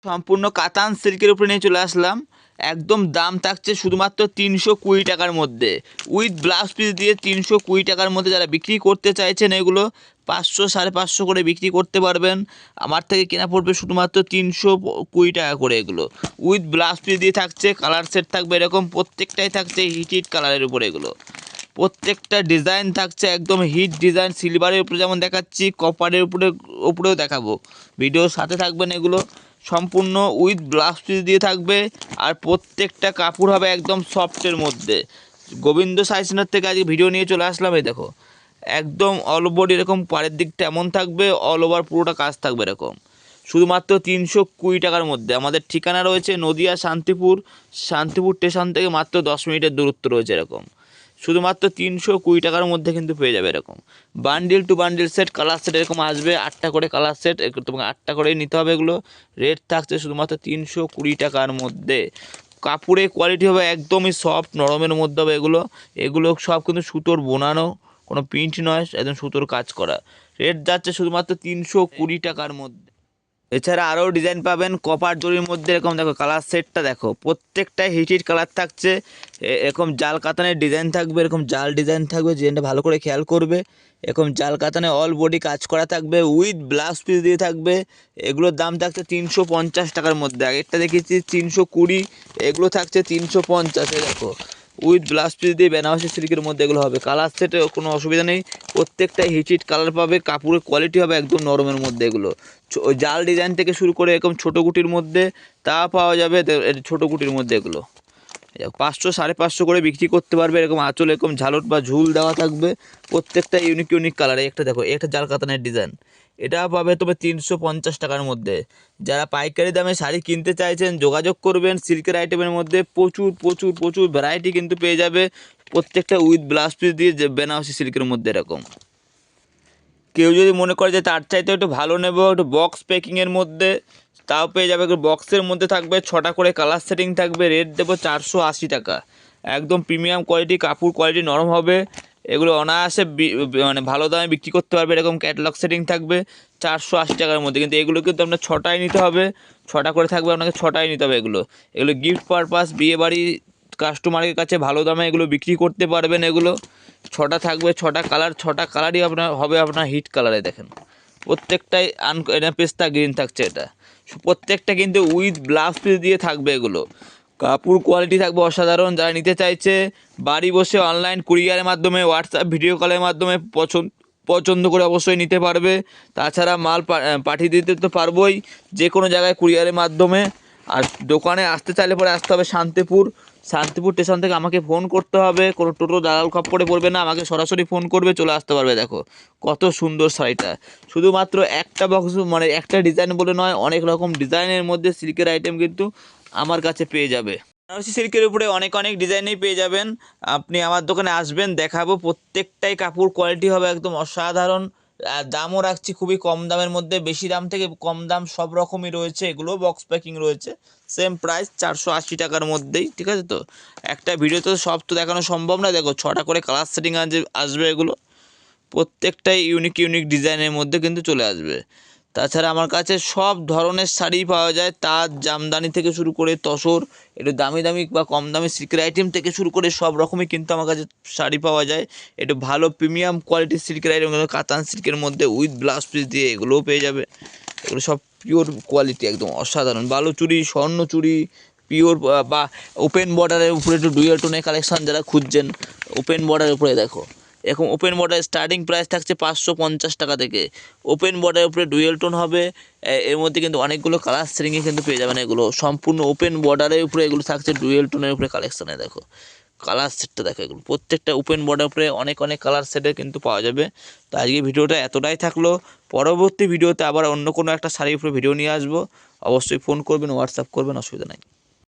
সম্পূর্ণ কাতান সিল্কের উপরে নিয়ে চলে আসলাম। একদম দাম থাকছে শুধুমাত্র 320 টাকার মধ্যে, উইথ ব্লাউজ পিস দিয়ে 320 টাকার মধ্যে। যারা বিক্রি করতে চাইছেন এগুলো 500 550 করে বিক্রি করতে পারবেন। আমার থেকে কেনা পড়বে শুধুমাত্র 320 টাকা করে। এগুলো উইথ ব্লাউজ পিস দিয়ে থাকছে, কালার সেট থাকবে এরকম, প্রত্যেকটাই থাকছে হিট হিট কালারের উপরে। এগুলো প্রত্যেকটা ডিজাইন থাকছে একদম হিট ডিজাইন, সিলভারের উপরে যেমন দেখাচ্ছি, কপারের উপরেও দেখাবো। ভিডিওর সাথে থাকবেন। এগুলো সম্পূর্ণ উইথ ব্লাউজ পিস দিয়ে থাকবে, আর প্রত্যেকটা কাপড় হবে একদম সফটের মধ্যে। গোবিন্দ সাই সেন্টার থেকে আজকে ভিডিও নিয়ে চলে আসলাম। এই দেখো একদম অল ওভার এরকম, পাড়ের দিকটা এমন থাকবে, অল ওভার পুরোটা কাজ থাকবে এরকম, শুধুমাত্র 320 টাকার মধ্যে। আমাদের ঠিকানা রয়েছে নদিয়া শান্তিপুর স্টেশন থেকে মাত্র 10 মিনিটের দূরত্ব রয়েছে। এরকম শুধুমাত্র 320 টাকার মধ্যে কিন্তু পেয়ে যাবে। এরকম bundle to bundle set, colour set এরকম আসবে 8টা করে কালার সেট, তোমাকে 8টা করেই নিতে হবে। এগুলো রেট থাকছে শুধুমাত্র 320 টাকার মধ্যে। কাপড়ের কোয়ালিটি হবে একদমই সফট নরমের মধ্যে হবে। এগুলো সব কিন্তু সুতোর বোনানো, কোনো প্রিন্ট নয়, একদম সুতোর কাজ করা। রেট যাচ্ছে শুধুমাত্র 320 টাকার মধ্যে। এছাড়া আরও ডিজাইন পাবেন কপার জরির মধ্যে। এরকম দেখো কালার সেটটা দেখো, প্রত্যেকটাই হিট হিট কালার থাকছে। এরকম জাল কাতানের ডিজাইন থাকবে, এরকম জাল ডিজাইন থাকবে, ডিজাইনটা ভালো করে খেয়াল করবে। এরকম জাল কাতানে অল বডি কাজ করা থাকবে, উইথ ব্লাউজ পিস দিয়ে থাকবে। এগুলোর দাম থাকছে 350 টাকার মধ্যে। আগেরটা দেখেছি 320, এগুলো থাকছে 350। দেখো উইথ ব্লাউজ পিস দিয়ে বেনারসি সিল্কের মধ্যে এগুলো হবে। কালার সেটে কোনো অসুবিধা নেই, প্রত্যেকটাই হিট হিট কালার পাবে। কাপড়ের কোয়ালিটি হবে একদম নরমের মধ্যে। এগুলো জাল ডিজাইন থেকে শুরু করে এরকম ছোটো কুটির মধ্যে তা পাওয়া যাবে। ছোটো কুটির মধ্যে এগুলো 500 550 করে বিক্রি করতে পারবে। এরকম আঁচল এরকম ঝালট বা ঝুল দেওয়া থাকবে, প্রত্যেকটা ইউনিক ইউনিক কালারে। একটা দেখো, একটা জাল কাতানের ডিজাইন, এটা পাবে তবে 350 টাকার মধ্যে। যারা পাইকারি দামে শাড়ি কিনতে চাইছেন যোগাযোগ করবেন। সিল্কের আইটেমের মধ্যে প্রচুর প্রচুর প্রচুর ভ্যারাইটি কিন্তু পেয়ে যাবে, প্রত্যেকটা উইথ ব্লাউজ পিস দিয়ে বেনারসি সিল্কের মধ্যে। এরকম কেউ যদি মনে করে যে তার চাইতে একটু ভালো নেব, একটু বক্স প্যাকিংয়ের মধ্যে, তাও পেয়ে যাবে। বক্সের মধ্যে থাকবে 6টা করে কালার সেটিং থাকবে। রেট দেবো 480 টাকা। একদম প্রিমিয়াম কোয়ালিটি, কাপড় কোয়ালিটি নরম হবে। এগুলো অনায়াসে মানে ভালো দামে বিক্রি করতে পারবে। এরকম ক্যাটালগ সেটিং থাকবে 480 টাকার মধ্যে। কিন্তু এগুলো কিন্তু আপনার 6টাই নিতে হবে, 6টা করে থাকবে, আপনাকে 6টাই নিতে হবে। এগুলো গিফট পারপাস, বিয়েবাড়ি কাস্টমারের কাছে ভালো দামে এগুলো বিক্রি করতে পারবেন। এগুলো 6টা থাকবে, 6টা কালার, 6টা কালারই আপনার হিট কালারে। দেখেন প্রত্যেকটাই এটা পেস্তা গ্রিন থাকছে। এটা প্রত্যেকটা কিন্তু উইথ ব্লাউজ পিস দিয়ে থাকবে। এগুলো কাপড় কোয়ালিটি থাকবে অসাধারণ। যারা নিতে চাইছে বাড়ি বসে অনলাইন কুরিয়ারের মাধ্যমে, হোয়াটসঅ্যাপ ভিডিও কলের মাধ্যমে পছন্দ করে অবশ্যই নিতে পারবে। তাছাড়া মাল পাঠিয়ে দিতে তো পারবোই যে কোনো জায়গায় কুরিয়ারের মাধ্যমে। আর দোকানে আসতে চাইলে পরে আসতে হবে শান্তিপুর স্টেশন থেকে। আমাকে ফোন করতে হবে, কোনো টোটো দালাল খপ্পরে পড়বে না, আমাকে সরাসরি ফোন করবে, চলে আসতে পারবে। দেখো কত সুন্দর শাড়িটা, শুধুমাত্র একটা বক্স মানে একটা ডিজাইন বলে নয়, অনেক রকম ডিজাইনের মধ্যে সিল্কের আইটেম কিন্তু আমার কাছে পেয়ে যাবে। বেনারসি সিল্কের উপরে অনেক অনেক ডিজাইনেই পেয়ে যাবেন। আপনি আমার দোকানে আসবেন, দেখাবো। প্রত্যেকটাই কাপড় কোয়ালিটি হবে একদম অসাধারণ। আর দামও রাখছি খুবই কম দামের মধ্যে, বেশি দাম থেকে কম দাম সব রকমই রয়েছে। এগুলো বক্স প্যাকিং রয়েছে, সেম প্রাইস 480 টাকার মধ্যেই। ঠিক আছে, তো একটা ভিডিওতে সব তো দেখানো সম্ভব না। দেখো 6টা করে কালার সেটিং আসবে। এগুলো প্রত্যেকটাই ইউনিক ইউনিক ডিজাইনের মধ্যে কিন্তু চলে আসবে। তাছাড়া আমার কাছে সব ধরনের শাড়ি পাওয়া যায়, তার জামদানি থেকে শুরু করে তসর, একটু দামি দামি বা কম দামি সিল্কের আইটেম থেকে শুরু করে সব রকমই কিন্তু আমার কাছে শাড়ি পাওয়া যায়। একটু ভালো প্রিমিয়াম কোয়ালিটির সিল্কের আইটেম, কাতান সিল্কের মধ্যে উইথ ব্লাউজ পিস দিয়ে এগুলোও পেয়ে যাবে। এগুলো সব পিওর কোয়ালিটি, একদম অসাধারণ। বালুচুরি, স্বর্ণচুরি, পিওর বা ওপেন বর্ডারের উপরে একটু ডুয়াল টোনের কালেকশান যারা খুঁজছেন, ওপেন বর্ডারের উপরে দেখো এখন ওপেন বর্ডার স্টার্টিং প্রাইস থাকছে 550 টাকা থেকে। ওপেন বর্ডারের উপরে ডুয়েল টোন হবে। এর মধ্যে কিন্তু অনেকগুলো কালার সেটিংয়ে কিন্তু পেয়ে যাবেন। এগুলো সম্পূর্ণ ওপেন বর্ডারের উপরে এগুলো থাকছে, ডুয়েল টোনের উপরে কালেকশানে। দেখো কালার সেটটা দেখো, এগুলো প্রত্যেকটা ওপেন বর্ডারের উপরে অনেক অনেক কালার সেটে কিন্তু পাওয়া যাবে। তো আজকে ভিডিওটা এতটাই থাকলো। পরবর্তী ভিডিওতে আবার অন্য কোনো একটা শাড়ির উপরে ভিডিও নিয়ে আসবো। অবশ্যই ফোন করবেন, হোয়াটসঅ্যাপ করবেন, অসুবিধা নাই।